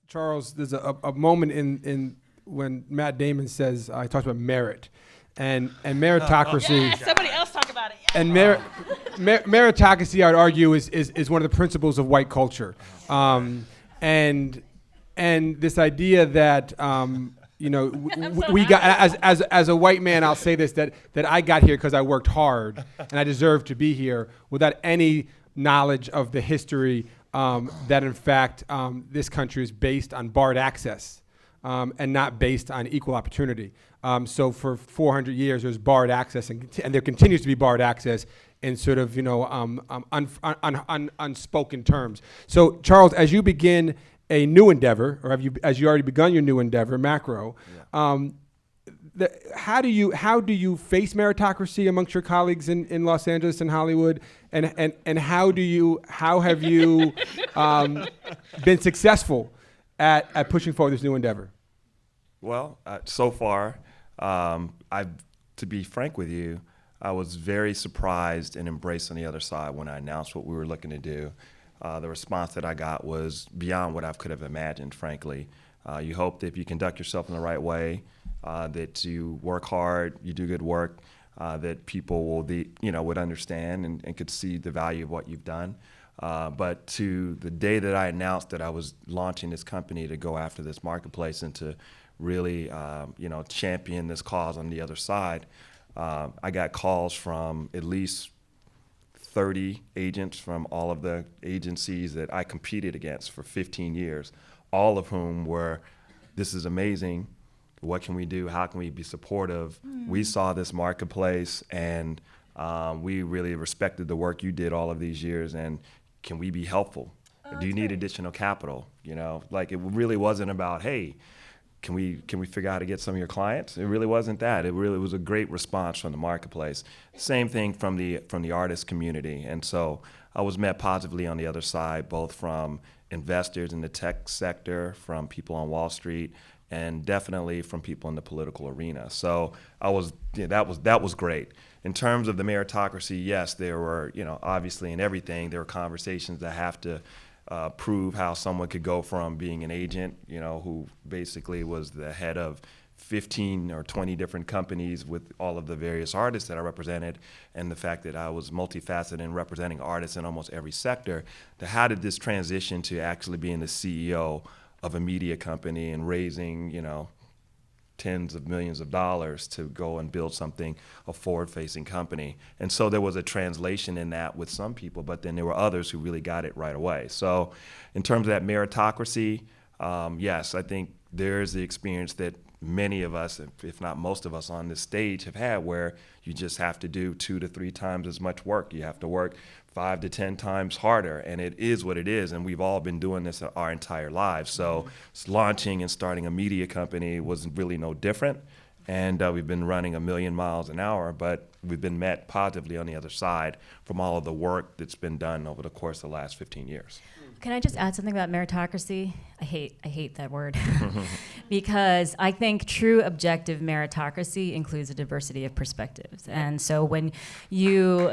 Charles, there's a moment in when Matt Damon says, he talks about merit and meritocracy. Somebody else talk about it. And meritocracy, I would argue, is one of the principles of white culture. And this idea that, we got, as a white man, I'll say this, that I got here because I worked hard and I deserve to be here without any knowledge of the history that, in fact, this country is based on barred access and not based on equal opportunity. So for 400 years, there's barred access, and there continues to be barred access in sort of, unspoken terms. So, Charles, as you begin a new endeavor, or as you already begun your new endeavor, Macro, how do you face meritocracy amongst your colleagues in Los Angeles and Hollywood, and how have you been successful at pushing forward this new endeavor? Well, so far, to be frank with you, I was very surprised and embraced on the other side when I announced what we were looking to do. The response that I got was beyond what I could have imagined, frankly. You hope that if you conduct yourself in the right way, that you work hard, you do good work, that people would understand and could see the value of what you've done. But to the day that I announced that I was launching this company to go after this marketplace and to really, champion this cause on the other side, I got calls from at least 30 agents from all of the agencies that I competed against for 15 years, all of whom were, this is amazing. What can we do? How can we be supportive? We saw this marketplace and we really respected the work you did all of these years, and can we be helpful? Do you need additional capital? It really wasn't about, hey, can we figure out how to get some of your clients? It really wasn't that. It really was a great response from the marketplace. Same thing from the artist community. And so I was met positively on the other side, both from investors in the tech sector, from people on Wall Street, and definitely from people in the political arena. So that was great. In terms of the meritocracy, yes, there were, obviously in everything, there were conversations that have to prove how someone could go from being an agent, who basically was the head of 15 or 20 different companies with all of the various artists that I represented, and the fact that I was multifaceted in representing artists in almost every sector, to how did this transition to actually being the CEO of a media company and raising, tens of millions of dollars to go and build something, a forward-facing company. And so there was a translation in that with some people, but then there were others who really got it right away. So in terms of that meritocracy, yes, I think there's the experience that many of us, if not most of us on this stage, have had, where you just have to do 2 to 3 times as much work. You have to work 5 to 10 times harder, and it is what it is, and we've all been doing this our entire lives. So launching and starting a media company was really no different, and we've been running 1,000,000 miles an hour, but we've been met positively on the other side from all of the work that's been done over the course of the last 15 years. Can I just add something about meritocracy? I hate that word because I think true objective meritocracy includes a diversity of perspectives. And so when you,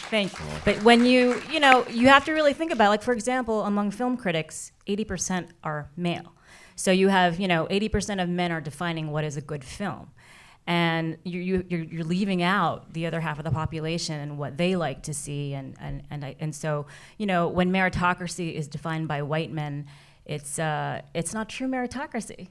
thank you, but when you have to really think about, like, for example, among film critics, 80% are male. So you have, 80% of men are defining what is a good film. And you're leaving out the other half of the population and what they like to see, and so when meritocracy is defined by white men, it's not true meritocracy.